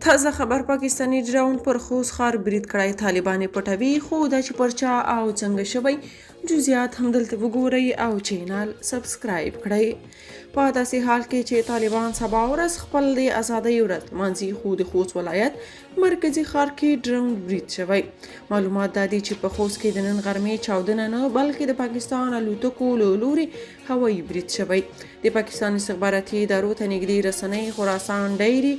تازه خبر پاکستانی ډرون پر خوست ښار برید کړی. طالبان یې پټوي خو دا چې پر چا او څنګه شوی جزئیات همدلته وګورئ او چینل سبسکرایب کړئ. په داسې حال کې چې طالبان سبا ورځ خپل د ازادۍ ورځ لمانځي خو د خوست ولایت مرکزي ښار کې ډرون برید شوی. معلومات دا دي چې په خوست کې د نن غرمې چاودنه نه بلکې د پاکستان الوتکو له لوري هوایي برید شوی. د پاکستان استخباراتي ادارو ته نږدې رسنۍ خراسان ډایري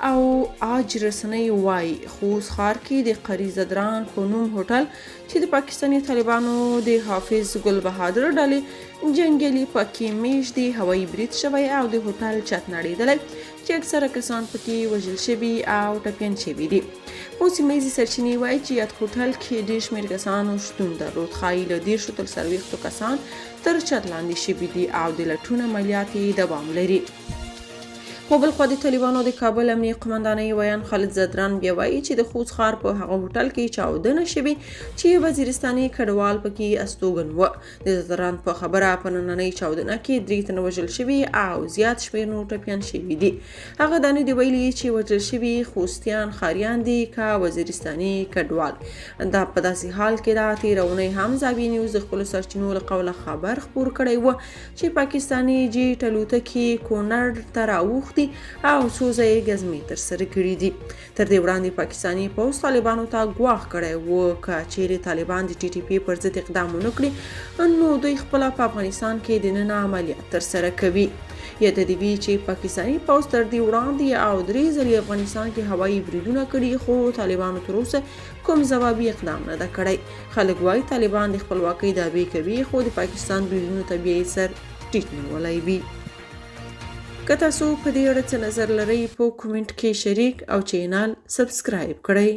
او آج رسنۍ وایي خوست ښار کې د قریز دران په نوم هوټل چې د پاکستاني طالبانو د حافظ ګل بهادر ډلې جنګیالي پکې میشت دي هوایي برید شوی او د هوټل چت نړېدلی چې اکثره کسان پکې وژل شوي او ټپیان شوي دي. خو سیمه ییزې سرچینې وایي چې یاد هوټل کې ډېر شمېر کسانو شتون درلود. ښایي له 30 تر 40 کسان تر چت لاندې شوي دي او د لټون عملیات یې دوام لري. خو بل خوا د طالبانو د کابل امنیه قمندانۍ ویان خالد زدران بیا وایي چې د خوست ښار په هغه هوټل کې چاودنه شوې چې وزیرستاني کډوال پکې استوګن و. د زدران په خبره په نننۍ چاودنه کې 3 تنه وژل شوي او زیات شمېر نور ټپیان شوي دي. هغه دا نه دي ویلي چې وژل شوي خوستیان ښاریان دي که وزیرستاني کډوال. دا په داسې حال کې دا تېره اونۍ هم زاویې نیوز د خپلو سرچینو له قوله خبر خپور کړی و چې پاکستاني جیټ الوتکې کونړ ته راوښتي او څو ځایه ګزمې ترسره کړي دي. تر دې وړاندې پاکستاني پوځ طالبانو ته ګواښ کړی و که چیرې طالبان د TTP پر ضد اقدام ونه کړي نو دوی خپله په افغانستان کې دننه عملیات ترسره کوي. یاده دې وي چې پاکستاني پوځ تر دې وړاندې او 3 ځلې افغانستان کې هوایي بریدونه کړي خو طالبانو تر اوسه کوم ځوابي اقدام نه ده کړی. خلک وایي طالبان د خپلواکۍ دعوې کوي خو د پاکستان بریدونو ته بیا یې سر ټیټ نیولی وي. که تاسو په دې اړه څه نظر لرئ په کومنټ کې شریک او چینل سبسکرایب کړئ.